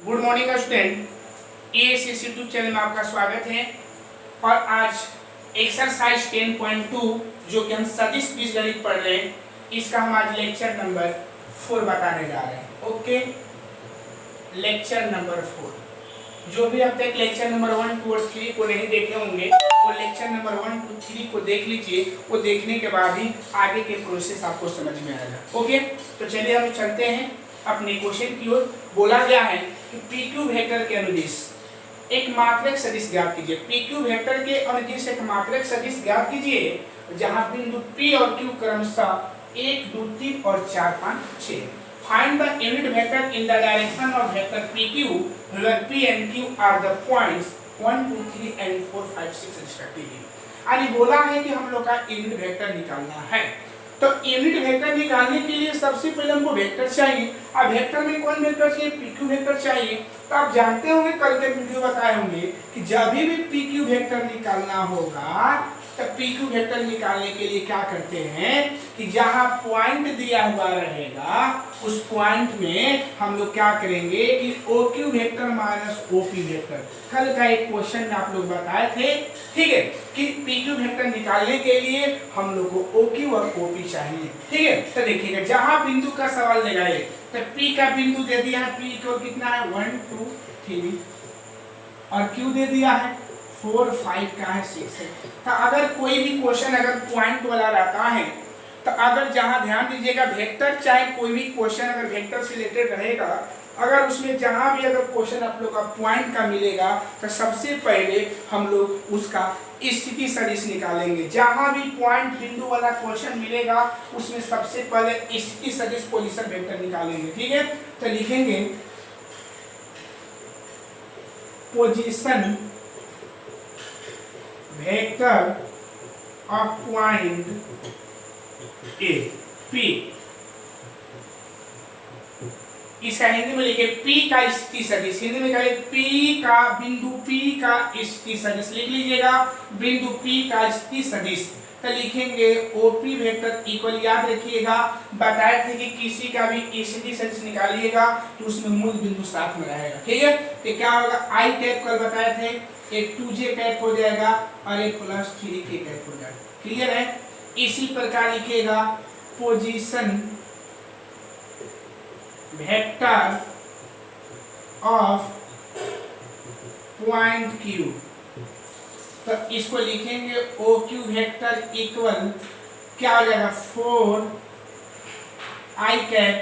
Good morning student, ASS YouTube channel में आपका स्वागत है। और आज एक्सरसाइज 10.2 जो कि हम सदिश बीजगणित पढ़ रहे हैं, इसका हम आज लेक्चर नंबर 4 बताने जा रहे हैं। Okay, lecture number 4। जो भी अब तक लेक्चर नंबर 1, 2 और 3 को नहीं देखे होंगे वो लेक्चर नंबर 1, 2, 3 को देख लीजिए। वो देखने के बाद ही आगे के प्रोसेस आपको समझ में आएगा। ओके, तो चलिए हम चलते हैं अपने क्वेश्चन की ओर। बोला गया है कि PQ वेक्टर के अनुदिश एक मात्रक सदिश ज्ञात कीजिए। PQ वेक्टर के अनुदिश एक मात्रक सदिश ज्ञात कीजिए जहां बिंदु P और Q क्रमशः 1, 2, 3 और 4, 5, 6। Find the unit vector in the direction of vector PQ where P and Q are the points 1, 2, 3 and 4, 5, 6 respectively। आज बोला है कि हम लोग का यूनिट वेक्टर निकालना है। तो यूनिट वेक्टर निकालने के लिए सबसे पहले हमको वेक्टर चाहिए। अब वेक्टर में कौन वेक्टर चाहिए? PQ वेक्टर चाहिए। तो आप जानते होंगे, कल के वीडियो बताए होंगे कि जब भी PQ वेक्टर निकालना होगा तो PQ वेक्टर निकालने के लिए क्या करते हैं कि जहां पॉइंट दिया हुआ रहेगा उस पॉइंट में हम लोग क्या करेंगे कि OQ vector minus OP vector. कल का एक क्वेश्चन में आप लोग बताए थे, ठीक है, कि PQ वेक्टर निकालने के लिए हम लोग को OQ और OP चाहिए। ठीक है, तो देखिएगा जहां बिंदु का सवाल लगाए तो P का बिंदु दे दिया है, P को कितना है 1, 2, 3 और Q दे दिया है 4, 5 का है 6 है। तो अगर कोई भी क्वेश्चन अगर पॉइंट वाला रहता है तो अगर जहां ध्यान दीजिएगा वेक्टर, चाहे कोई भी क्वेश्चन अगर वेक्टर से रिलेटेड रहेगा, अगर उसमें जहां भी अगर क्वेश्चन आप लोग का पॉइंट का मिलेगा तो सबसे पहले हम लोग उसका स्थिति सदिश निकालेंगे। जहां भी पॉइंट बिंदु वाला क्वेश्चन मिलेगा उसमें सबसे पहले स्थिति सदिश पोजीशन वेक्टर निकालेंगे। ठीक है, तो लिखेंगे position vector of point A P। इसका हिंदी में लिखे P का स्थिति सदिश। हिंदी में कहें P का बिंदु P का स्थिति सदिश। लिख लीजिएगा बिंदु P का स्थिति सदिश। तो लिखेंगे OP वेक्टर इक्वल, याद रखिएगा बताए थे कि किसी का भी स्थिति सदिश निकालिएगा तो उसमें मूल बिंदु साथ में रहेगा। ठीक है, तो क्या होगा I कैप कल बताए थे, एक 2J कैप हो जाएगा और एक प्लस 3K कैप हो जाएगा। क्लियर है? इसी प्रकार लिखिएगा position vector of point Q। तो इसको लिखेंगे OQ वेक्टर इक्वल क्या हो जाएगा 4I कैप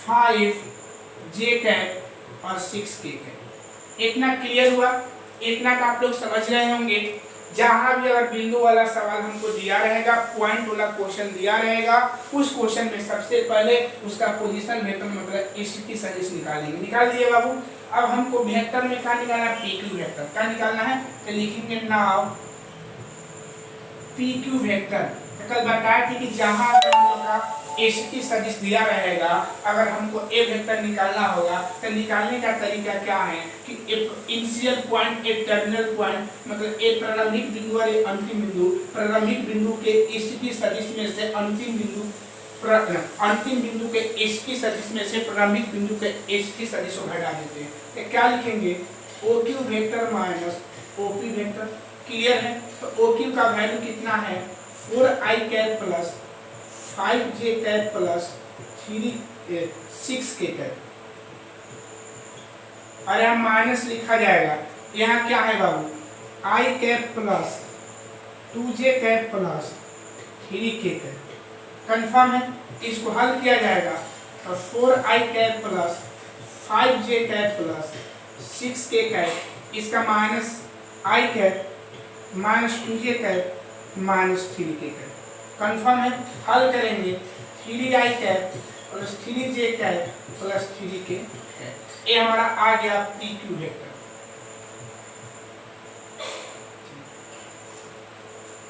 5J कैप और 6K कैप। इतना क्लियर हुआ? इतना तो आप लोग समझ रहे होंगे। जहां भी अगर बिंदु वाला सवाल हमको दिया रहेगा, पॉइंट वाला क्वेश्चन दिया रहेगा, उस क्वेश्चन में सबसे पहले उसका पोजीशन वेक्टर मतलब स्थिति सदिश निकालेंगे। निकाल दिए बाबू। अब हमको वेक्टर में क्या निकालना है? PQ vector. क्या निकालना है? तो लिखेंगे नाउ PQ वेक्टर। कल बताया था कि जहां का स्थिति सदिश दिया रहेगा, अगर हमको ए वेक्टर निकालना होगा तो निकालने का तरीका क्या है कि एक इनिशियल पॉइंट, एक टर्मिनल पॉइंट मतलब एक प्रारंभिक बिंदु और एक अंतिम बिंदु, प्रारंभिक बिंदु के स्थिति सदिश में से अंतिम बिंदु के स्थिति सदिश में से प्रारंभिक बिंदु के स्थिति सदिश को घटा देते हैं। तो क्या लिखेंगे OQ vector minus OP vector. Clear है? तो OQ का वैल्यू कितना है 4I cap plus 5J cap plus 6K cap और यहाँ माइनस लिखा जाएगा। यहाँ क्या है बाबू I cap plus 2J cap plus 3K cap. Confirm है? इसको हल किया जाएगा तो 4I cap plus 5J cap plus 6K cap, इसका minus I cap minus 2J cap minus 3K cap. Confirm है? हल करेंगे 3I cap plus 3J cap plus 3K cap. ये हमारा आ गया PQ वेक्टर।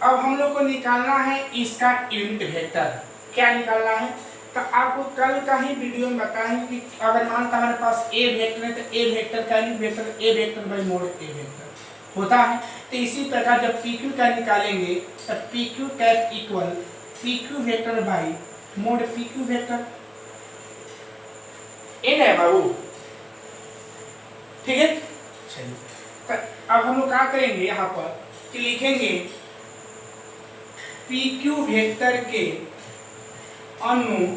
अब हम लोग को निकालना है इसका यूनिट वेक्टर। क्या निकालना है? तो आपको कल का ही वीडियो में बताया कि अगर मानता हमारे पास A वेक्टर है तो A वेक्टर का unit vector A vector by mode A vector होता है। तो इसी प्रकार जब PQ का निकालेंगे तो PQ cap equal PQ vector by mode PQ vector. एक है बाबू ठीक है। चलिए तो अब हम लोग क्या करेंगे यहाँ पर कि लिखेंगे PQ वेक्टर के अनुदिश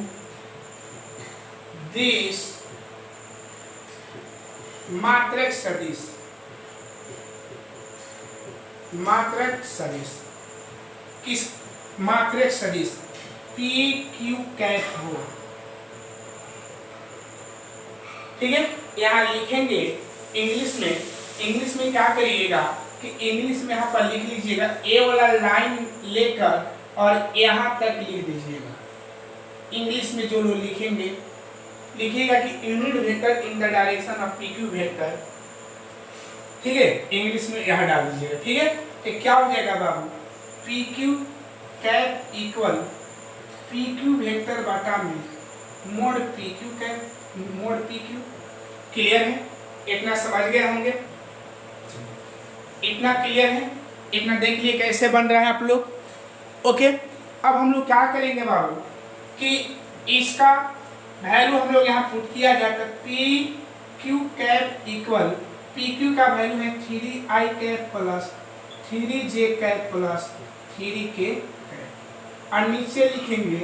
मात्रक सदिश, मात्रक सदिश किस मात्रक सदिश PQ कैप हो, ठीक है। यहाँ लिखेंगे इंग्लिश में क्या करिएगा कि इंग्लिश में यहाँ पर लिख लीजिएगा, ए वाला लाइन लेकर और यहाँ तक लिख दीजिएगा। इंग्लिश में जो लोग लिखेंगे लिखिएगा कि unit vector in the direction of PQ vector, ठीक है। इंग्लिश में यहाँ डाल दीजिएगा, ठीक है। तो क्या हो जाएगा बाबू, PQ cap equal PQ vector बाटा में mod PQ cap mod PQ। Clear है, इतना समझ गए होंगे, इतना क्लियर है, इतना देख लिए कैसे बन रहा है आप लोग। ओके, अब हम लोग क्या करेंगे बाबू कि इसका वैल्यू हम लोग यहाँ पुट किया जाता है, PQ कैप इक्वल PQ का वैल्यू है 3I cap plus 3J cap plus 3K cap, और नीचे लिखेंगे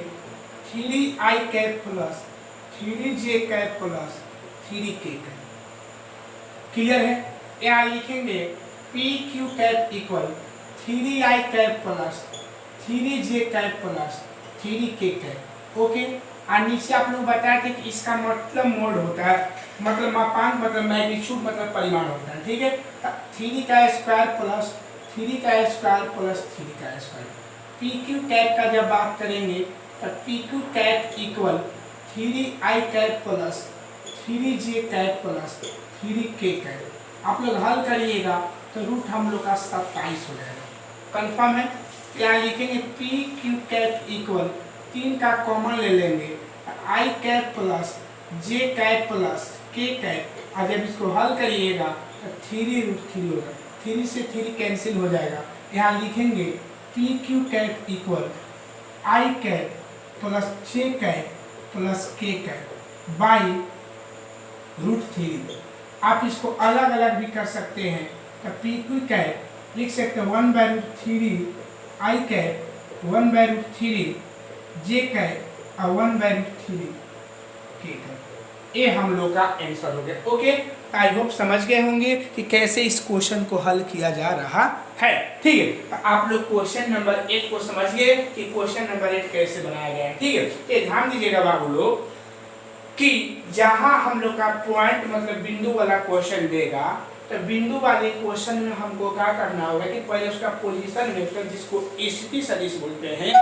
3I cap plus 3J cap plus 3K cap. Clear है, यहाँ लिखेंगे PQ cap equal 3I cap plus 3J cap plus 3K cap. Okay, और नीचे आप लोग बताए थे कि इसका मतलब मोड होता है, मतलब मापांक, मतलब मैग्नीट्यूड, मतलब परिमाण होता है, ठीक है। 3 का स्क्वायर प्लस 3 का स्क्वायर प्लस 3 का स्क्वायर। PQ कैप का जब बात करेंगे तो PQ cap equal 3I cap plus 3J cap plus 3K cap. आप लोग हल करिएगा तो रूट हम लोग का 27 हो जाएगा, कंफर्म है। यहाँ लिखेंगे PQ कैप इक्वल 3 का कॉमन ले लेंगे, I cap plus J cap plus K cap, और जब इसको हल करिएगा तो 3√3 होगा, 3 से 3 कैंसिल हो जाएगा। यहाँ लिखेंगे PQ cap equal I cap plus J cap plus K cap by √3। आप इसको अलग अलग भी कर सकते हैं, तो PQ कैप लिख सकते हैं 1/√3 I कैप 1/√3 J कैप और 1/√3 K कैप। ये हम लोग का आंसर हो गया। ओके, आई होप समझ गए होंगे कि कैसे इस क्वेश्चन को हल किया जा रहा है, ठीक है। तो आप लोग क्वेश्चन नंबर 1 को समझ गए कि क्वेश्चन नंबर 8 कैसे बनाया गया है, ठीक है। ये ध्यान दीजिएगा बाबू लोग कि जहां हम लोग का पॉइंट मतलब बिंदु वाला क्वेश्चन देगा, तो बिंदु वाले क्वेश्चन में हमको क्या करना होगा कि पहले उसका पोजीशन वेक्टर, जिसको स्थिति सदिश बोलते हैं,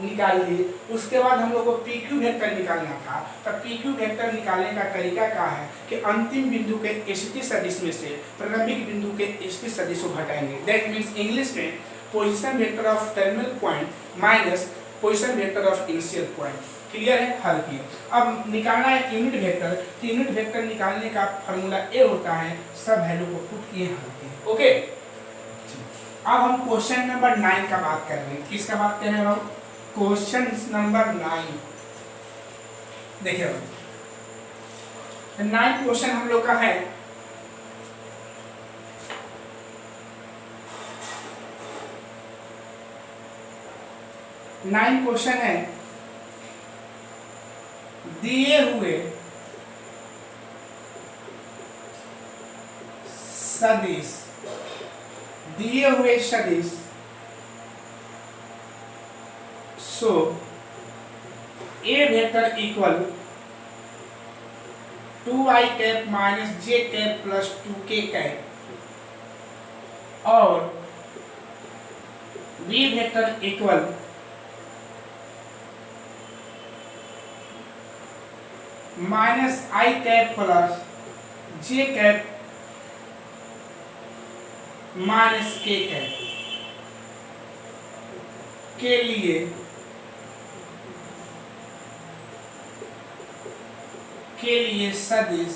निकाल लिए। उसके बाद हम लोग को PQ वेक्टर निकालना था। तो PQ वेक्टर निकालने का तरीका क्या है कि अंतिम बिंदु के स्थिति सदिश में से प्रारंभिक बिंदु के स्थिति सदिश को घटाएंगे। दैट मीन्स इंग्लिश में position vector of terminal point minus position vector of initial point. Clear है, हल किए। अब निकालना है यूनिट वेक्टर, तो यूनिट वेक्टर निकालने का फॉर्मूला ए होता है, सब वैल्यू को पुट किए, हल किए। ओके, अब हम क्वेश्चन नंबर 9 का बात कर रहे हैं। किसका बात कर रहे हैं हम? Question number 9। देखिए 9 क्वेश्चन हम लोग का है। नाइन क्वेश्चन है, दिए हुए सदिश so A vector equal 2I cap minus J cap plus 2K cap, और B vector equal minus I cap plus J cap minus K cap के लिए सदिश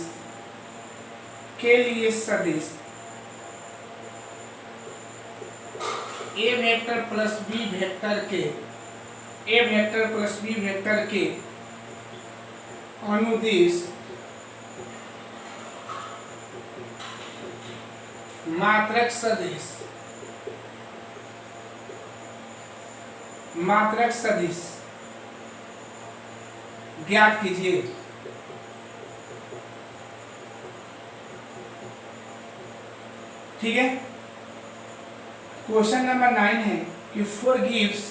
A vector plus B vector के अनुदिश मात्रक सदिश, मात्रक सदिश ज्ञात कीजिए। ठीक है, क्वेश्चन नंबर 9 है कि forgives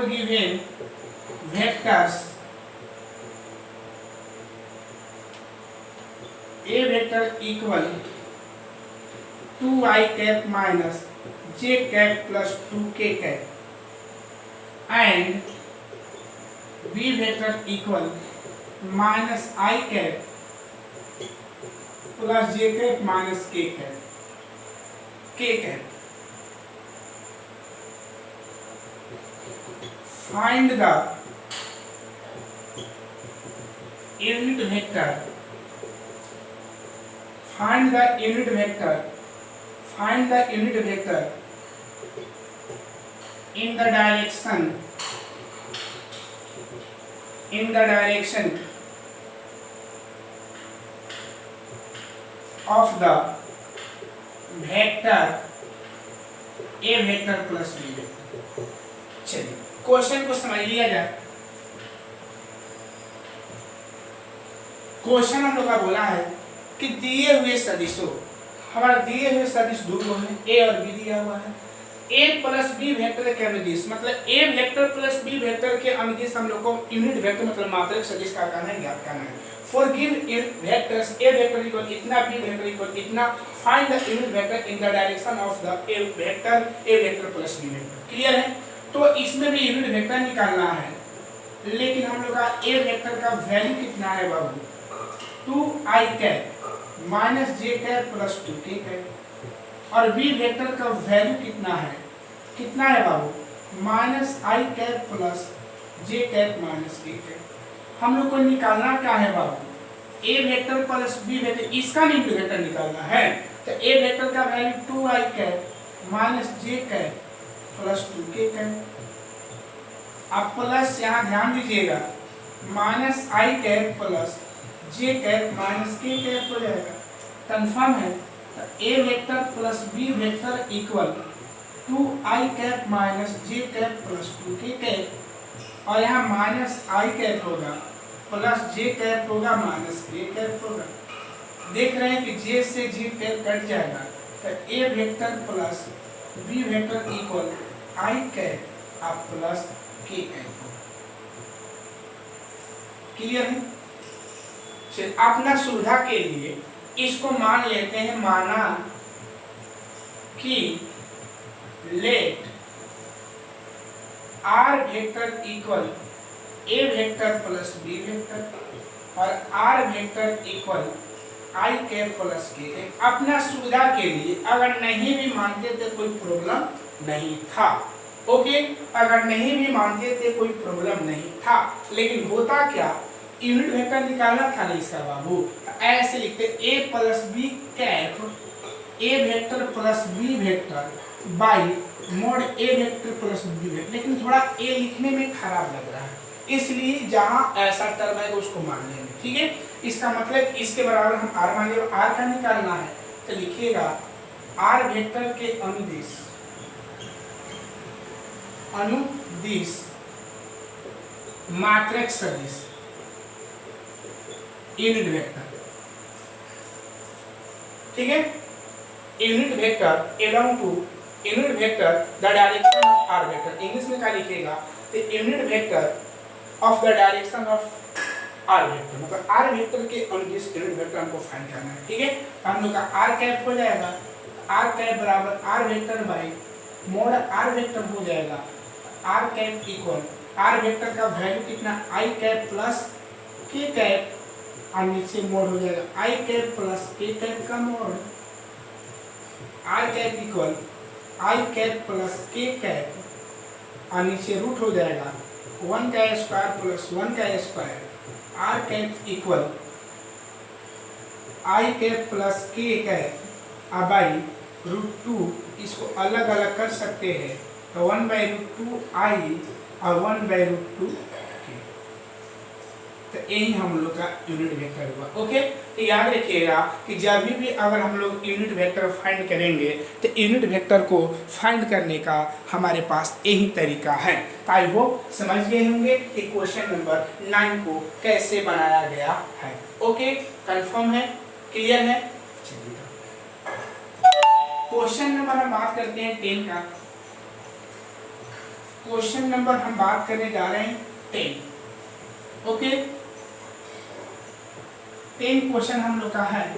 given vectors a vector equal 2i cap minus j cap plus 2k cap and b vector equal minus I cap plus j cap minus k cap find the unit vector in the direction of the vector a vector plus b vector। चलिए question को समझ लिया जाए। Question हम लोग का बोला है कि दिए हुए सदिशों, हमारा दिए हुए सदिश दो हैं, ए और बी दिया हुआ है। ए प्लस बी वेक्टर के अनुदिश, मतलब ए वेक्टर प्लस बी वेक्टर के अनुदिश हम लोग को यूनिट वेक्टर मतलब मात्रक सदिश का करना है, ज्ञात करना है। For give vectors A vector equal इतना, बी वेक्टर इक्वल इतना, find the unit vector in the direction of the A vector plus B vector. Clear है? तो इसमें भी यूनिट वेक्टर निकालना है, लेकिन हम लोग का ए वेक्टर का वैल्यू कितना है बाबू? 2i cap minus J cap plus 2k cap. और बी वेक्टर का वैल्यू कितना है बाबू? Minus I cap plus J cap minus K cap. हम लोग को निकालना क्या है बाबू? ए वेक्टर प्लस बी वेक्टर, इसका यूनिट वेक्टर निकालना है। तो ए वेक्टर का value 2i cap minus J cap plus 2k cap. अब प्लस यहाँ ध्यान दीजिएगा, minus I cap plus J cap minus K cap हो जाएगा। कंफर्म है? तो A vector plus B vector equal 2i cap minus J cap plus 2k cap, और यहाँ माइनस आई कैप होगा प्लस जे कैप होगा माइनस के कैप होगा। देख रहे हैं कि जे से जे कैप कट जाएगा, तो A vector plus B vector equal I cap अब प्लस के कैप होगा। क्लियर है? चलिए अपना सुविधा के लिए इसको मान लेते हैं, माना कि let R vector equal A vector plus B vector और आर वेक्टर इक्वल आई कैप प्लस के कैप। अपना सुविधा के लिए, अगर नहीं भी मानते थे कोई प्रॉब्लम नहीं था। ओके, अगर नहीं भी मानते थे कोई प्रॉब्लम नहीं था, लेकिन होता क्या, यूनिट वेक्टर निकालना था नहीं इसका बाबू। ऐसे लिखते A plus B cap A vector plus B vector by mod A vector plus B vector. लेकिन थोड़ा ए लिखने में खराब लग रहा है, इसलिए जहां ऐसा टर्म है उसको मान लेंगे। ठीक है, इसका मतलब इसके बराबर हम आर मान लेंगे। आर का निकालना है तो लिखिएगा आर वेक्टर के अनुदिश मात्रक सदिश यूनिट वेक्टर। ठीक है, unit vector along to unit vector the direction of R vector. English में क्या लिखिएगा? तो unit vector of the direction of R vector, मतलब आर वेक्टर के अनुदिश यूनिट वेक्टर हमको फाइंड करना है। ठीक है, हम लोग का आर कैप हो जाएगा, आर कैप बराबर R vector by mod R vector हो जाएगा। R cap equal R vector का वैल्यू कितना? आई कैप प्लस के कैप और नीचे मोड हो जाएगा आई कैप प्लस के कैप का मोड। आर कैप इक्वल आई कैप प्लस के कैप और नीचे रूट हो जाएगा 1 का स्क्वायर प्लस 1 का स्क्वायर। आर कैप इक्वल आई कैप प्लस के कैप बाई √2 इसको अलग अलग कर सकते हैं तो 1/√2 i और 1/√2 k, तो यही हम लोग का यूनिट वेक्टर हुआ। ओके, तो याद रखिएगा कि जब भी अगर हम लोग यूनिट वेक्टर फाइंड करेंगे तो यूनिट वेक्टर को फाइंड करने का हमारे पास यही तरीका है। तो आई होप समझ गए होंगे कि क्वेश्चन नंबर 9 को कैसे बनाया गया है। ओके, कंफर्म है, क्लियर है। चलिए क्वेश्चन नंबर हम बात करते हैं 10 का। क्वेश्चन नंबर हम बात करने जा रहे हैं 10। ओके, 10 क्वेश्चन हम लोग का है।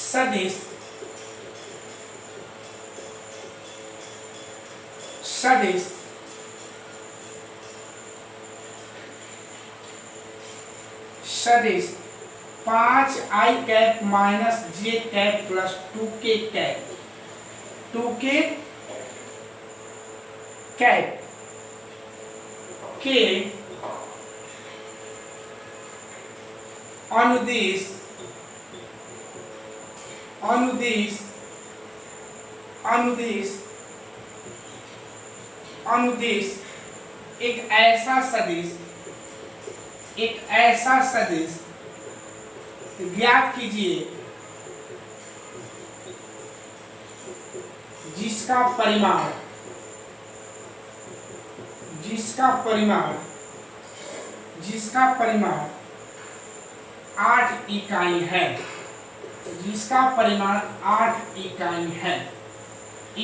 सदिश सदिश सदिश 5i cap minus j cap plus 2k cap 2k cap के अनुदिश अनुदिश अनुदिश अनुदिश एक ऐसा सदिश ज्ञात कीजिए जिसका परिमाण 8 इकाई है, जिसका परिमाण 8 इकाई है।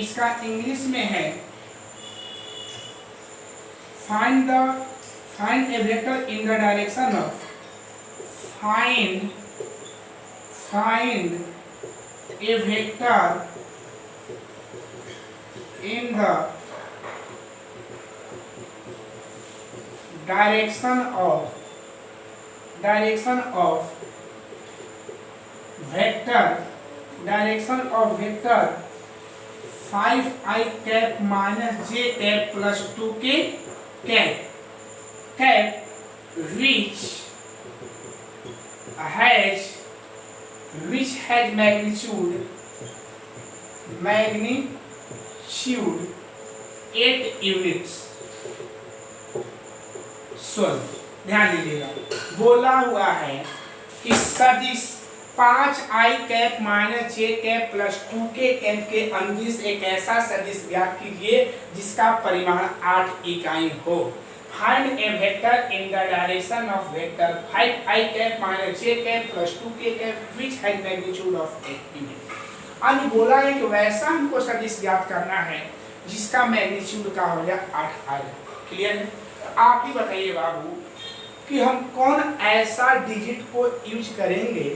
इसका इंग्लिश में है find a vector in the direction of find a vector in the direction of vector 5i cap minus j cap plus 2k cap which has magnitude 8 units। ध्यान दीजिएगा, बोला हुआ है कि सदिश 5i cap minus j cap plus 2k cap के अनुदिश एक ऐसा सदिश ज्ञात कीजिए जिसका परिमाण 8 इकाई हो। Find a vector in the direction of vector 5i cap minus j cap plus 2k cap which has magnitude of 8 units। अब बोला है कि वैसा हमको सदिश ज्ञात करना है जिसका मैग्नीट्यूड का हो जाए 8 आ जाए। क्लियर है? आप ही बताइए बाबू कि हम कौन ऐसा डिजिट को यूज करेंगे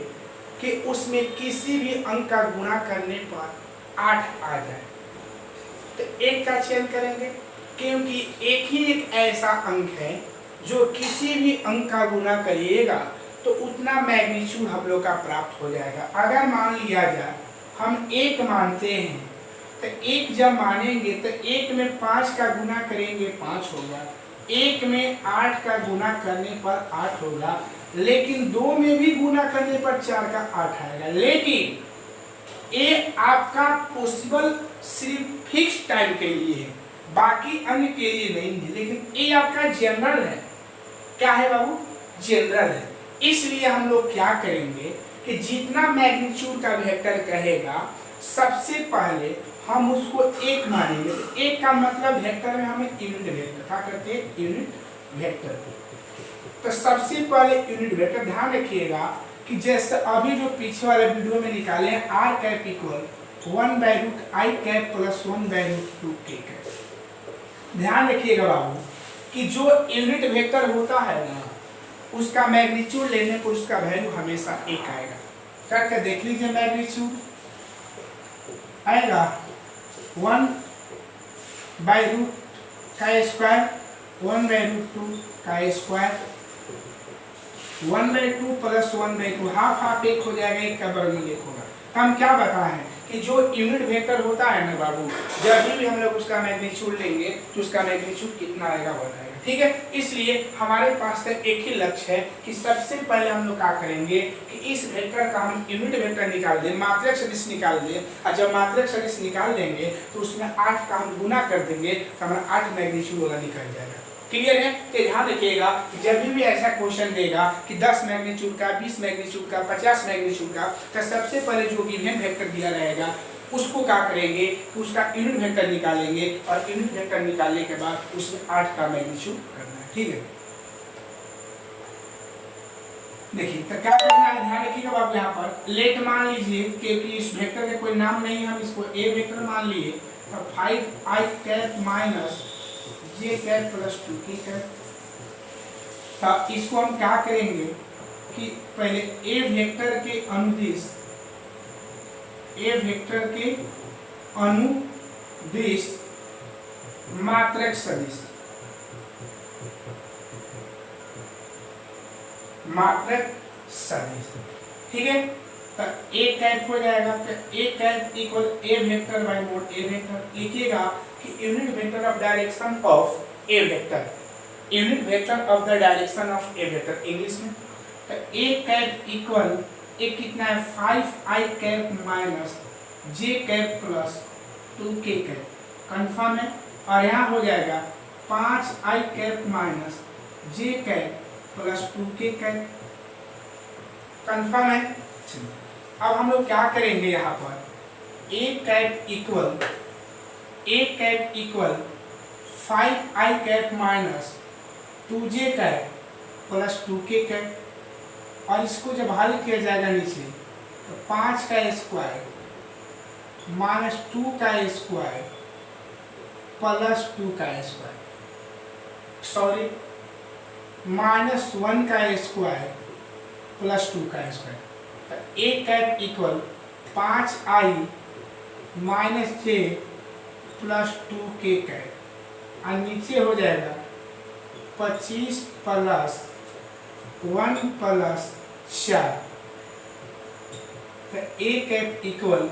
कि उसमें किसी भी अंक का गुणा करने पर 8 आ जाए। तो एक का चयन करेंगे क्योंकि एक ऐसा अंक है जो किसी भी अंक का गुणा करिएगा तो उतना मैग्नीट्यूड हम लोग का प्राप्त हो जाएगा। अगर मान लिया जाए हम 1 मानते हैं तो 1 जब मानेंगे तो 1 में 5 का गुणा करेंगे 5 होगा, 1 में 8 का गुणा करने पर 8 होगा, लेकिन 2 में भी गुणा करने पर 4 का 8 आएगा। लेकिन ये आपका पॉसिबल सिर्फ फिक्स टाइम के लिए है, बाकी अन्य के लिए नहीं है। लेकिन ये आपका जनरल है। क्या है बाबू? जनरल है। इसलिए हम लोग क्या करेंगे कि जितना मैग्नीट्यूड का वेक्टर कहेगा सबसे पहले हम उसको 1 मानेंगे। 1 का मतलब वेक्टर में हमें यूनिट वेक्टर क्या करते हैं? Unit vector. तो सबसे पहले यूनिट वेक्टर ध्यान रखिएगा कि जैसे अभी जो पीछे वाले वीडियो में निकाले हैं r cap equal 1/√i cap plus 1/√2k cap. ध्यान रखिएगा बाबू कि जो यूनिट वेक्टर होता है ना उसका मैग्नीट्यूड लेने पर उसका वैल्यू हमेशा 1 आएगा। करके देख लीजिए, मैग्नीट्यूड आएगा 1/√का स्क्वायर 1/√2 का स्क्वायर 1/2 प्लस 1/2 हाफ हाफ 1 हो जाएगा, 1 का वर्ग 1 होगा। तो हम क्या बताए हैं कि जो यूनिट वेक्टर होता है ना बाबू, जब भी हम लोग उसका मैग्नीट्यूड लेंगे तो उसका मैग्नीट्यूड कितना आएगा बताएगा। ठीक है, इसलिए हमारे पास तो एक ही लक्ष्य है कि सबसे पहले हम लोग क्या करेंगे कि इस वेक्टर का हम यूनिट वेक्टर निकाल दें, मात्रक सदिश निकाल दें, और जब मात्रक सदिश निकाल देंगे तो उसमें 8 का हम गुना कर देंगे तो हमारा 8 मैग्नीट्यूड वाला निकल जाएगा। क्लियर है? तो ध्यान रखिएगा कि जब भी ऐसा क्वेश्चन देगा कि 10 मैग्नीट्यूड का, 20 मैग्नीट्यूड का, 50 मैग्नीट्यूड का, तो सबसे पहले जो गिवन वेक्टर दिया रहेगा उसको क्या करेंगे कि उसका यूनिट वेक्टर निकालेंगे, और यूनिट वेक्टर निकालने के बाद उसमें 8 का मैग्नीट्यूड करना है। ठीक है, देखिए तो क्या करना है, ध्यान रखिएगा बाबू। यहाँ पर लेट मान लीजिए क्योंकि इस वेक्टर का कोई नाम नहीं है, हम इसको ए वेक्टर मान लिए, तो 5i cap minus J cap plus 2k cap. तो इसको हम क्या करेंगे कि पहले ए वेक्टर के अनुदिश, ए वेक्टर के अनुदिश मात्रक सदिश, मात्रक सदिश। ठीक है, तो ए कैप हो जाएगा, तो A cap equal A vector by mod A vector. लिखिएगा कि unit vector of direction of A vector, unit vector of the direction of A vector English में। तो ए कैप इक्वल ए कितना है 5i cap minus J cap plus 2k cap, confirm है। और यहाँ हो जाएगा 5i cap minus J cap plus 2k cap, confirm है। अब हम लोग क्या करेंगे, यहाँ पर ए cap equal 5i cap minus 2j cap plus 2k cap, और इसको जब हल किया जाएगा नीचे तो 5 का स्क्वायर माइनस 2 का स्क्वायर प्लस 2 का स्क्वायर, सॉरी माइनस 1 का स्क्वायर प्लस 2 का स्क्वायर। तो A cap equal 5i minus J plus 2k cap, और नीचे हो जाएगा 25 प्लस 1 प्लस 4। तो A cap equal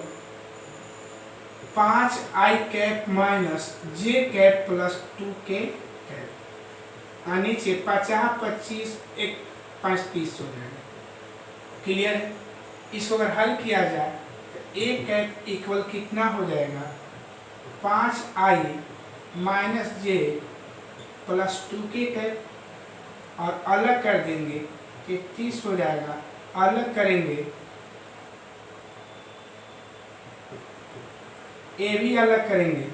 5i cap minus J cap plus 2k cap, और नीचे 50 25 1 5 30 हो जाएगा। क्लियर है? इसको अगर हल किया जाए तो ए कैप इक्वल कितना हो जाएगा 5i माइनस जे प्लस 2k कैप, और अलग कर देंगे कि 30 हो जाएगा, अलग करेंगे ए भी अलग करेंगे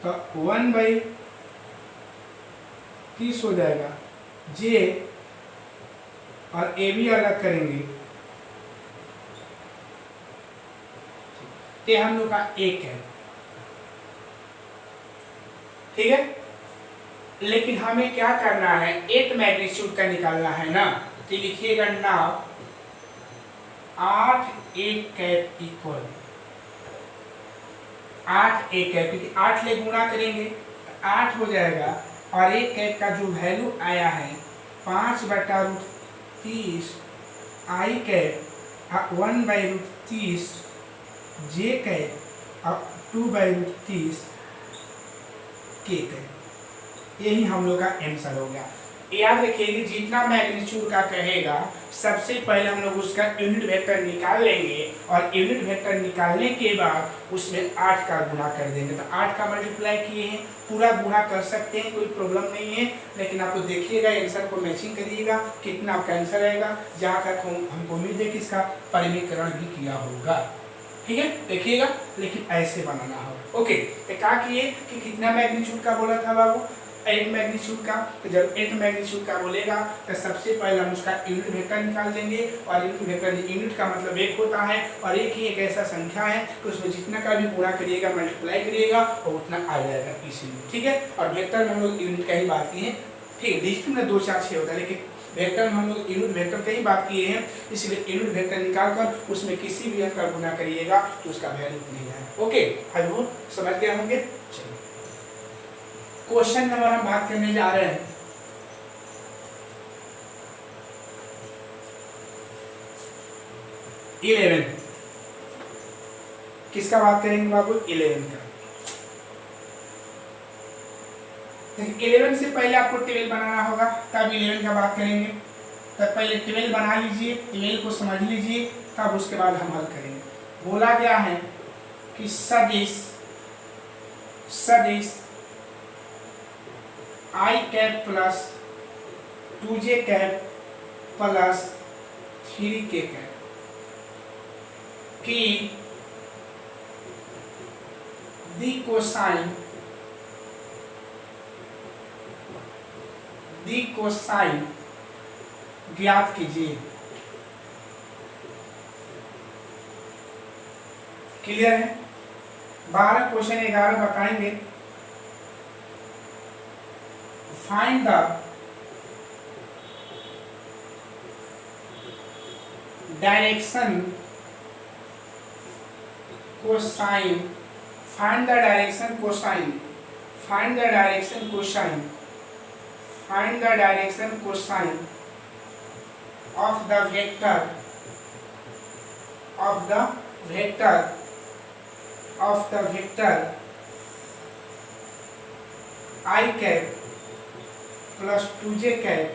तो 1/30 हो जाएगा जे, और ए भी अलग करेंगे तो हम लोग का एक है। ठीक है, लेकिन हमें क्या करना है, 8 मैग्नीट्यूड का निकालना है ना। तो लिखिएगा now 8 A cap equal 8 A cap, क्योंकि 8 ले गुणा करेंगे 8 हो जाएगा, और ए कैप का जो वैल्यू आया है 5/√30 आई कैप 1/√30 जे कैप और 2/√30 के कैप। यही हम लोग का आंसर हो गया। याद रखिएगा जितना मैग्नीट्यूड का कहेगा सबसे पहले हम लोग उसका यूनिट वेक्टर निकाल लेंगे, और यूनिट वेक्टर निकालने के बाद उसमें 8 का गुणा कर देंगे। तो 8 का मल्टीप्लाई किए हैं, पूरा गुणा कर सकते हैं, कोई प्रॉब्लम नहीं है, लेकिन आपको देखिएगा आंसर को मैचिंग करिएगा कितना आपका आंसर रहेगा, जहाँ तक हमको उम्मीद है कि इसका परिमीकरण भी किया होगा। ठीक है, देखिएगा, लेकिन ऐसे बनाना होगा। ओके, तो क्या किए कि कितना मैग्नीट्यूड का बोला था बाबू, 8 मैग्नीट्यूड का। तो जब 8 मैग्नीट्यूड का बोलेगा तो सबसे पहले हम उसका यूनिट वेक्टर निकाल देंगे, और यूनिट वेक्टर यूनिट का मतलब 1 होता है, और एक ही एक ऐसा संख्या है कि उसमें जितना का भी गुणा करिएगा मल्टीप्लाई करिएगा और उतना आ जाएगा इसीलिए। ठीक है, और वेक्टर में हम लोग यूनिट का ही बात किए हैं। ठीक है, डिजिटल में 2 4 6 होता है, लेकिन वेक्टर में हम लोग यूनिट वेक्टर का ही बात किए हैं, इसलिए यूनिट वेक्टर निकाल कर उसमें किसी भी अंक का गुणा करिएगा तो उसका वैल्यू नहीं आएगा। ओके, आई होप समझ गए होंगे। चलिए क्वेश्चन नंबर हम बात करने जा रहे हैं। किसका बात करेंगे बाबू? 11 का। 11 से पहले आपको 12 बनाना होगा, तब 11 का बात करेंगे। तब पहले 12 बना लीजिए, 12 को समझ लीजिए, तब उसके बाद हम हल करेंगे। बोला गया है कि सदिश i cap plus 2j cap plus 3k cap की दी कोसाइन ज्ञात कीजिए। क्लियर है? 12 क्वेश्चन 11 बताएंगे। Find the direction cosine, find the direction cosine, find the direction cosine, find the direction cosine of the vector I cap plus 2j cap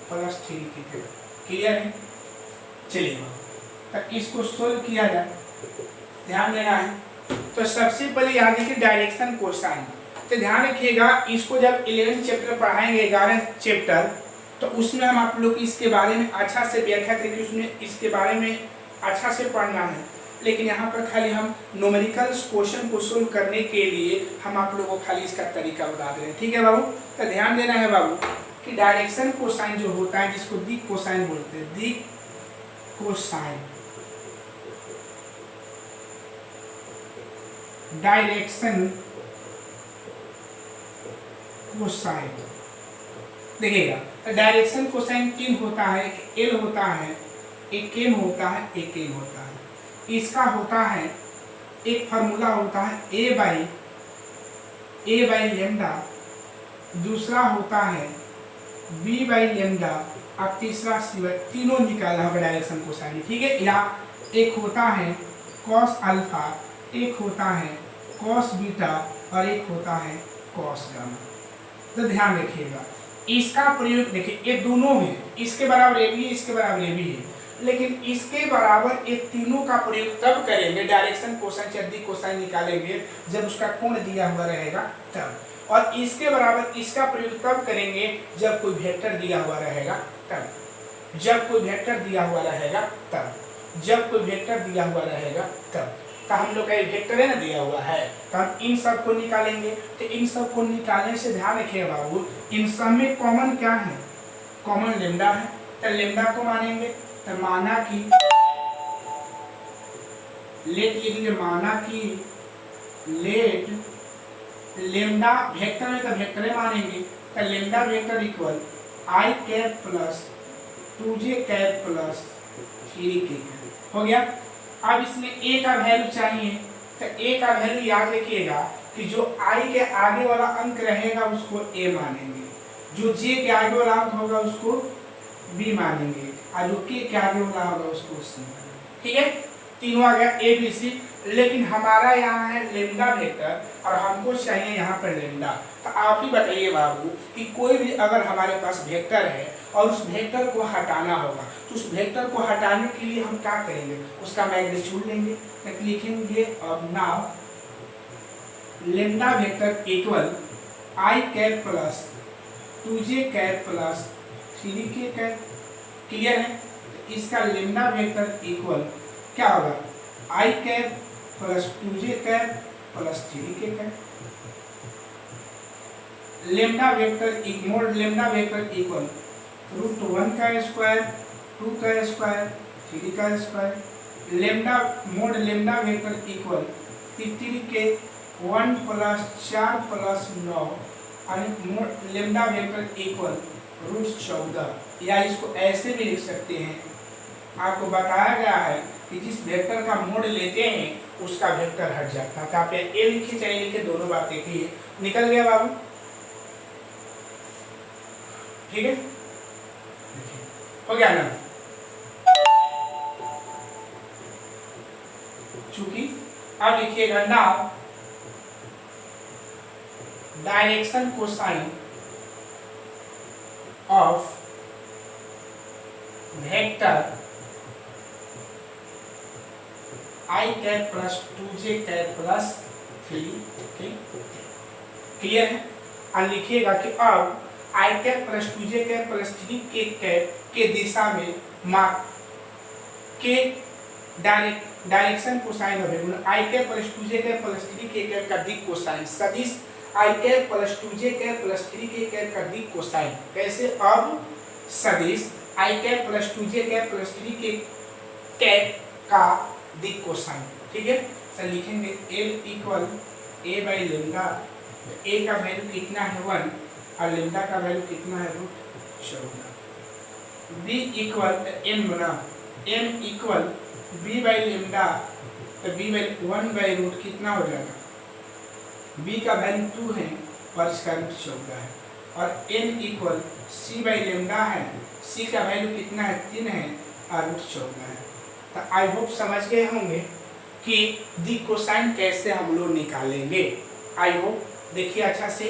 plus 3k cap. Clear है? चलिए तब इसको solve किया जाए, ध्यान देना है। तो सबसे पहले याद रखिए डायरेक्शन कोसाइन। तो ध्यान रखिएगा, इसको जब 11 चैप्टर पढ़ाएंगे, 11 चैप्टर, तो उसमें हम आप लोग इसके बारे में अच्छा से व्याख्या करके उसमें इसके बारे में अच्छा से पढ़ना है। लेकिन यहाँ पर खाली हम न्यूमेरिकल क्वेश्चन को सोल्व करने के लिए हम आप लोगों को खाली इसका तरीका बता दे रहे हैं। ठीक है बाबू? तो ध्यान देना है बाबू कि डायरेक्शन कोसाइन जो होता है, जिसको दी कोसाइन बोलते हैं, दी कोसाइन, डायरेक्शन कोसाइन। देखिएगा डायरेक्शन कोसाइन 3 होता है, एक एल होता है, एक एम होता है, एक एन होता है। इसका होता है एक फार्मूला होता है ए बाई लेमडा, दूसरा होता है बी बाई लेमडा, अब तीसरा सी बाई, तीनों निकाला होगा डायरेक्शन कोसाइन। ठीक है? या एक होता है कॉस अल्फा, एक होता है कॉस बीटा और एक होता है कॉस गामा। तो ध्यान रखिएगा इसका प्रयोग, देखिए ये दोनों है, इसके बराबर ए भी है, इसके बराबर ए भी है, लेकिन इसके बराबर ये तीनों का प्रयोग तब करेंगे, डायरेक्शन कोसाइन चद्दी कोसाइन निकालेंगे जब उसका कोण दिया हुआ रहेगा तब, और इसके बराबर इसका प्रयोग तब करेंगे जब कोई वेक्टर दिया हुआ रहेगा तब, जब कोई वेक्टर दिया हुआ रहेगा तब, जब कोई वेक्टर दिया हुआ रहेगा तब। तो हम लोग का एक वेक्टर है ना दिया हुआ है, तो हम इन सब को निकालेंगे। तो इन सब को निकालने से ध्यान रखिएगा बाबू, इन सब में कॉमन क्या है? कॉमन लेमडा है। तो लेमडा को मानेंगे, तो माना कि लेट लिख लीजिए, माना कि लेट लेमडा वेक्टर है तो वेक्टर मानेंगे। तो लेमडा वेक्टर इक्वल आई cap plus 2j cap plus 3k cap हो गया। अब इसमें a का वैल्यू चाहिए, तो a का वैल्यू याद रखिएगा कि जो i के आगे वाला अंक रहेगा उसको a मानेंगे, जो j के आगे वाला अंक होगा उसको b मानेंगे, और जो k के आगे वाला होगा उसको c मानेंगे। ठीक है? तीनों आ गया a b c। लेकिन हमारा यहाँ है लेमडा वेक्टर और हमको चाहिए यहाँ पर लेमडा। तो आप ही बताइए बाबू कि कोई भी अगर हमारे पास वेक्टर है और उस वेक्टर को हटाना होगा, तो उस वेक्टर को हटाने के लिए हम क्या करेंगे? उसका मैग्नीट्यूड लेंगे, तो लिखेंगे अब नाउ लेमडा वेक्टर इक्वल आई cap plus 2j cap plus 3k cap. Clear है? तो इसका लेमडा वेक्टर इक्वल क्या होगा? I cap plus 2j cap plus 3k cap. Lambda vector ignore lambda vector equal √1 का स्क्वायर, 2 का स्क्वायर, 3 का square. Lambda mod lambda vector equal 3k 1 plus 4 plus 9, और mode lambda vector equal √14। या इसको ऐसे भी लिख सकते हैं, आपको बताया गया है कि जिस वेक्टर का मोड लेते हैं उसका वेक्टर हट जाता है। तो आप ए लिखे चाहे लिखे, दोनों बात एक ही है। निकल गया बाबू? ठीक है, हो गया ना? चूंकि अब लिखिएगा now direction cosine of vector I cap plus 2j cap plus 3k। Clear है? और लिखिएगा कि अब I cap plus 2j cap plus 3k cap के दिशा में माप के direction cosine of I cap plus 2j cap plus 3k cap का दिक् कोसाइन सदिश I cap plus 2j cap plus 3k cap का दिक् कोसाइन। कैसे? अब सदिश I cap plus 2j cap plus 3k cap का दिक् कोसाइन। ठीक है, तो लिखेंगे L equal a by lambda. a का वैल्यू कितना है 1 और लेमडा का वैल्यू कितना है √14। b इक्वल m बना m equal b by lambda, तो b बाई 1 बाई रूट कितना हो जाएगा, b का वैल्यू 2 है और इसका रूट 14 है, और n equal c by lambda है, c का वैल्यू कितना है 3 है और रूट 14 है। तो आई होप समझ गए होंगे कि दिक् कोसाइन कैसे हम लोग निकालेंगे। आई होप देखिए अच्छा से।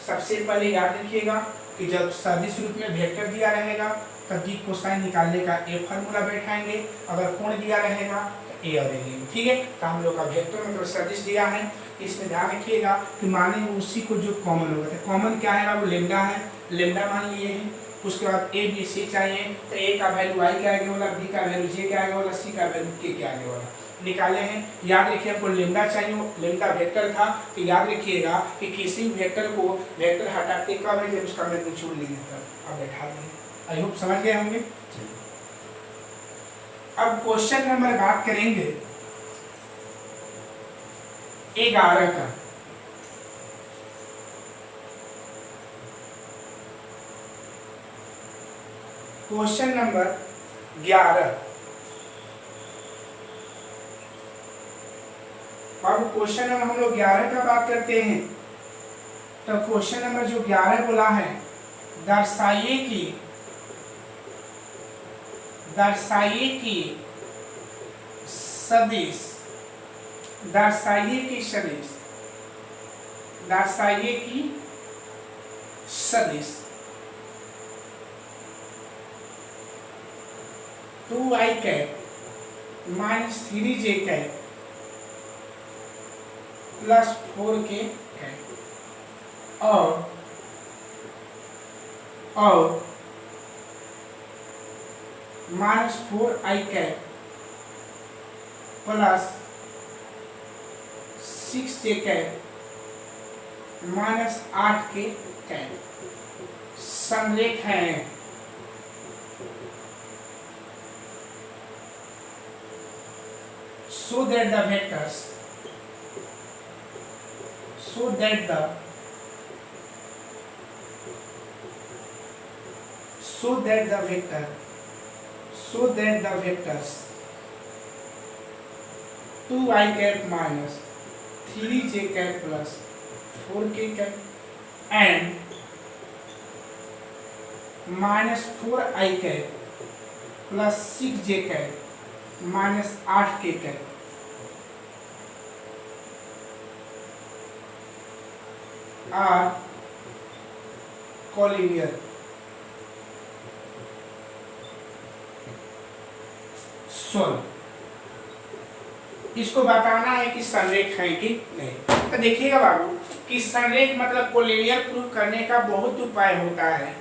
सबसे पहले याद रखिएगा कि जब सदिश रूप में वेक्टर दिया रहेगा तो दिक् कोसाइन निकालने का ए फार्मूला बैठाएंगे, अगर कोण दिया रहेगा तो ए और ए लेंगे। ठीक है, तो हम लोग का वेक्टर मतलब सदिश दिया है, इसमें ध्यान रखिएगा कि माने उसी को जो कॉमन होगा, तो कॉमन क्या है वो लेमडा है, लेमडा मान लिए हैं। उसके बाद ए बी सी चाहिए, तो ए का वैल्यू आई के आगे वाला, बी का वैल्यू जे के आगे वाला, सी का वैल्यू के आगे वाला निकाले हैं। याद रखिए आपको लेमडा चाहिए, लेमडा वेक्टर था, तो याद रखिएगा कि किसी वेक्टर को वेक्टर हटाते कब है जब उसका मैग्नीट्यूड लेंगे तब। अब बैठा दें, आई होप समझ गए होंगे। अब क्वेश्चन नंबर बात करेंगे 11 का। Question number 11। अब क्वेश्चन नंबर हम लोग 11 का बात करते हैं, तो क्वेश्चन नंबर जो 11 बोला है, दर्शाइए कि सदिश two I cap minus 3j cap plus 4k cap और minus 4i cap plus 6j cap minus 8k cap संरेख है। So that the vector vectors 2i cap minus 3j cap plus 4k cap and minus 4i cap plus 6j cap minus 8k cap are collinear। Solve. इसको बताना है कि संरेख है कि नहीं। तो देखिएगा बाबू कि संरेख मतलब कोलिनियर प्रूफ करने का बहुत उपाय होता है,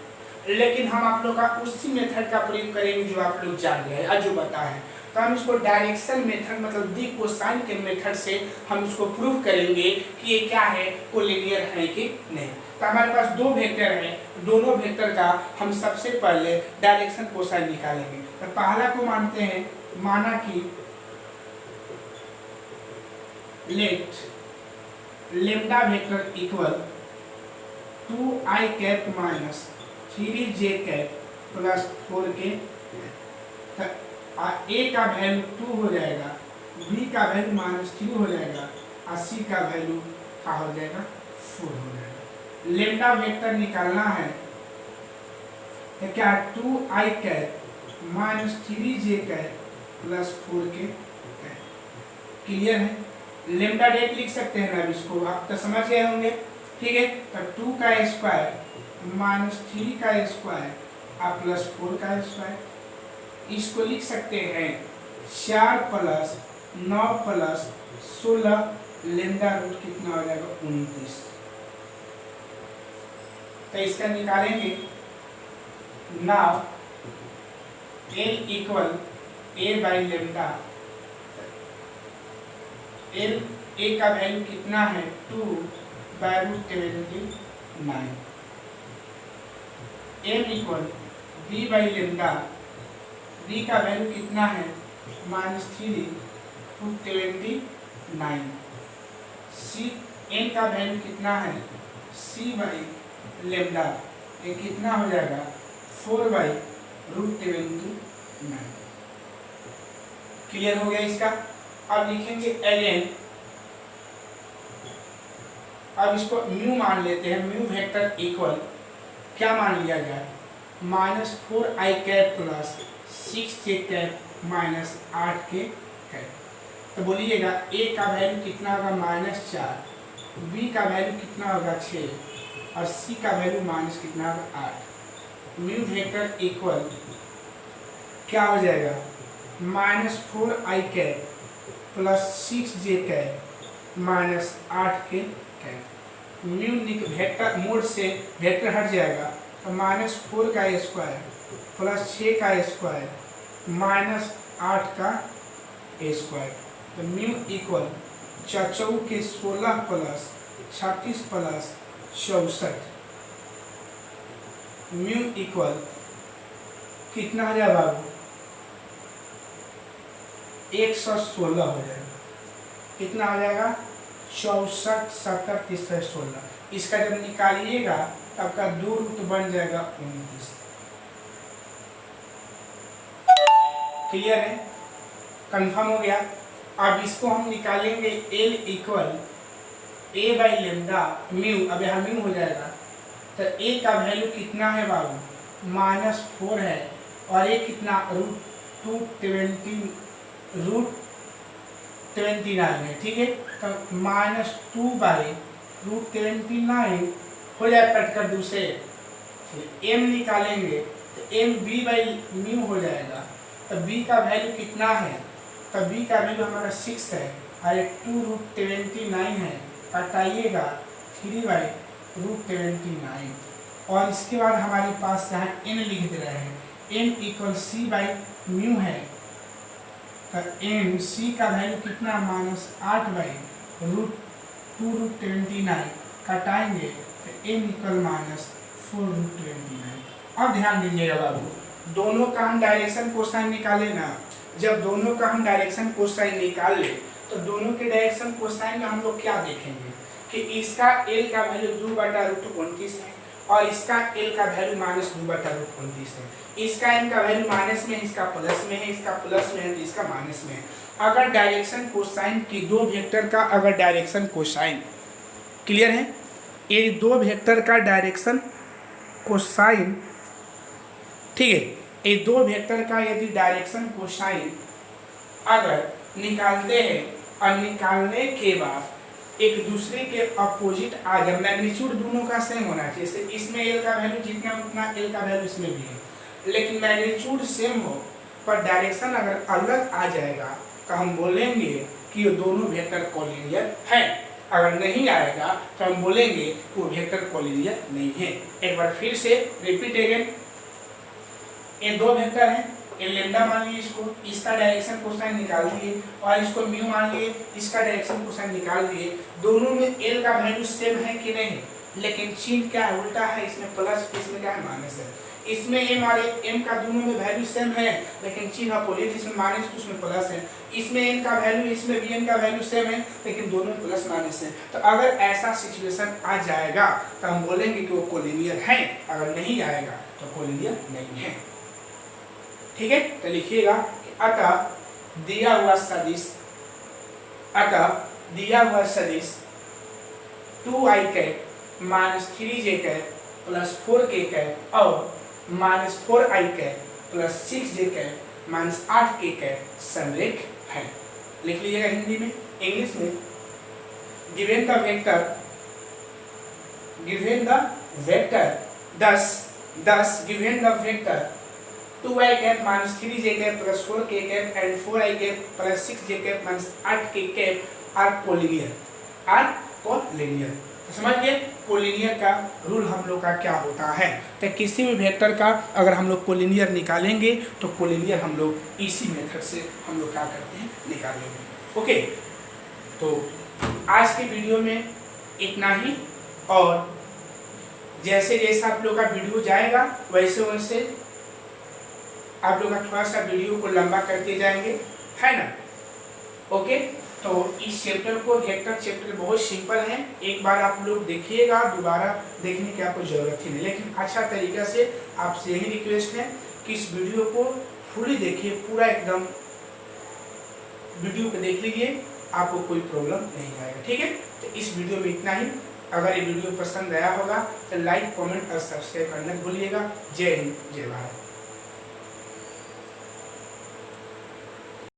लेकिन हम आप लोग का उसी मेथड का प्रयोग करेंगे जो आप लोग जान रहे हैं, जो बता है। तो हम इसको डायरेक्शन मेथड मतलब दिक् कोसाइन के मेथड से हम इसको प्रूफ करेंगे कि ये क्या है, कोलिनियर है कि नहीं। तो हमारे पास दो वेक्टर हैं, दोनों वेक्टर का हम सबसे पहले डायरेक्शन कोसाइन निकालेंगे। तो पहला को मानते हैं, माना कि let lambda vector equal 2i cap minus 3j cap plus 4k। a का वैल्यू 2 हो जाएगा, b का वैल्यू -3 हो जाएगा और c का वैल्यू क्या हो जाएगा 4 हो जाएगा। लेमडा वेक्टर निकालना है तो क्या 2i cap minus 3j cap plus 4k। Clear है? लेमडा डायरेक्ट लिख सकते हैं ना, अब इसको आप तो समझ गए होंगे। ठीक है, तो 2 का स्क्वायर माइनस 3 का स्क्वायर और प्लस 4 का स्क्वायर। इसको लिख सकते हैं 4 प्लस 9 प्लस 16, लेमडा रूट कितना हो जाएगा 29। तो इसका निकालेंगे। Now L equal A by lambda. L A का वैल्यू कितना है 2 by root 29। M equal B by lambda. B का वैल्यू कितना है -3 रूट 29। सी एन का वैल्यू कितना है सी बाई लेमडा। ये कितना हो जाएगा 4 बाई रूट 29। क्लियर हो गया इसका? अब लिखेंगे ln। अब इसको म्यू मान लेते हैं। म्यू वेक्टर इक्वल क्या मान लिया जाए -4i cap plus 6j cap minus 8k cap. तो बोलिएगा a का वैल्यू कितना होगा -4, b का वैल्यू कितना होगा 6 और c का वैल्यू माइनस कितना होगा 8। म्यू वेक्टर इक्वल क्या हो जाएगा -4i cap plus 6j cap minus 8k cap. Mu vector mode से वेक्टर हट जाएगा तो -4 का स्क्वायर प्लस 6 का स्क्वायर माइनस 8 का स्क्वायर। तो म्यू इक्वल 4 के 16 प्लस 36 प्लस 64। म्यू इक्वल कितना हो जाएगा बाबू 116 हो जाएगा। कितना हो जाएगा 64 70 30 16। इसका जब निकालिएगा तो आपका 2 रूट बन जाएगा 29। क्लियर है? कंफर्म हो गया। अब इसको हम निकालेंगे L equal A by lambda mu. अब यहाँ म्यू हो जाएगा तो ए का वैल्यू कितना है बाबू -4 है और ए कितना रूट 29 है। ठीक है, तो -2 बाई रूट 29 हो जाए कट कर दूसरे। एम निकालेंगे तो एम बी बाई म्यू हो जाएगा। तो बी का वैल्यू कितना है तो बी का वैल्यू हमारा 6 है और 2 रूट 29 है। कटाइएगा 3 बाई रूट 29 और इसके बाद हमारे पास यहाँ n लिख दे रहे हैं। n equal C by mu है। तो n सी का वैल्यू कितना -8 बाई रूट 2 रूट 29 कटाएंगे तो n इक्वल -4 रूट 29। अब ध्यान दीजिएगा बाबू, दोनों का हम डायरेक्शन कोसाइन निकाले ना। जब दोनों का हम डायरेक्शन कोसाइन निकाल ले तो दोनों के डायरेक्शन कोसाइन में हम लोग क्या देखेंगे कि इसका l का वैल्यू 2/√29 है और इसका l का वैल्यू -2/√29 है। इसका n का वैल्यू माइनस में है, इसका प्लस में है, इसका प्लस में है तो इसका माइनस में है। अगर डायरेक्शन कोसाइन की दो वेक्टर का अगर डायरेक्शन कोसाइन क्लियर है, ये दो वेक्टर का डायरेक्शन कोसाइन, ठीक है, ये दो वेक्टर का यदि डायरेक्शन कोसाइन अगर निकालते हैं और निकालने के बाद एक दूसरे के अपोजिट आ जाए, मैग्नीट्यूड दोनों का सेम होना चाहिए। जैसे इसमें एल का वैल्यू जितना उतना एल का वैल्यू इसमें भी है, लेकिन मैग्नीट्यूड सेम हो पर डायरेक्शन अगर अलग आ जाएगा तो हम बोलेंगे कि ये दोनों वेक्टर कोलिनियर है। अगर नहीं आएगा तो हम बोलेंगे कि वो वेक्टर कोलिनियर नहीं है। एक बार फिर से रिपीट अगेन, ये दो वेक्टर हैं, ये लेमडा मान लिए इसको, इसका डायरेक्शन कोसाइन निकाल दिए और इसको म्यू मान लिए, इसका डायरेक्शन कोसाइन निकाल दिए। दोनों में एल का वैल्यू सेम है कि नहीं, लेकिन चिन्ह क्या है उल्टा है, इसमें प्लस इसमें क्या है माइनस है। इसमें एम और एम का दोनों में वैल्यू सेम है लेकिन चिन्ह अपोजिट, इसमें माइनस तो उसमें प्लस है। इसमें एन का वैल्यू इसमें भी एन का वैल्यू सेम है लेकिन दोनों में प्लस माइनस है। तो अगर ऐसा सिचुएशन आ जाएगा तो हम बोलेंगे कि वो कोलिनियर है, अगर नहीं आएगा तो कोलिनियर नहीं है। ठीक है, तो लिखिएगा अतः दिया हुआ सदिश 2i cap -3j cap plus 4k cap और -4i cap plus 6j cap -8k cap समरेख है। लिख लीजिएगा हिंदी में, इंग्लिश में। Given the vector 10 given the vector 2i cap minus 3j cap plus 4k cap and 4i cap plus 6j cap minus 8k cap are collinear. तो समझ गए collinear का रूल हम लोग का क्या होता है। तो किसी भी वेक्टर का अगर हम लोग कोलिनियर निकालेंगे तो कोलिनियर हम लोग इसी मेथड से हम लोग क्या करते हैं, निकालेंगे। ओके, तो आज के वीडियो में इतना ही, और जैसे जैसे आप लोग का वीडियो जाएगा वैसे वैसे आप लोग का थोड़ा सा वीडियो को लंबा करते जाएंगे, है ना। ओके, तो इस चैप्टर को वेक्टर चैप्टर बहुत सिंपल है, एक बार आप लोग देखिएगा, दोबारा देखने की आपको जरूरत ही नहीं, लेकिन अच्छा तरीका से आपसे यही रिक्वेस्ट है कि इस वीडियो को फुली देखिए, पूरा एकदम वीडियो को देख लीजिए, आपको कोई प्रॉब्लम नहीं आएगा। ठीक है, तो इस वीडियो में इतना ही। अगर ये वीडियो पसंद आया होगा तो लाइक, कमेंट और सब्सक्राइब करना भूलिएगा। जय हिंद, जय भारत।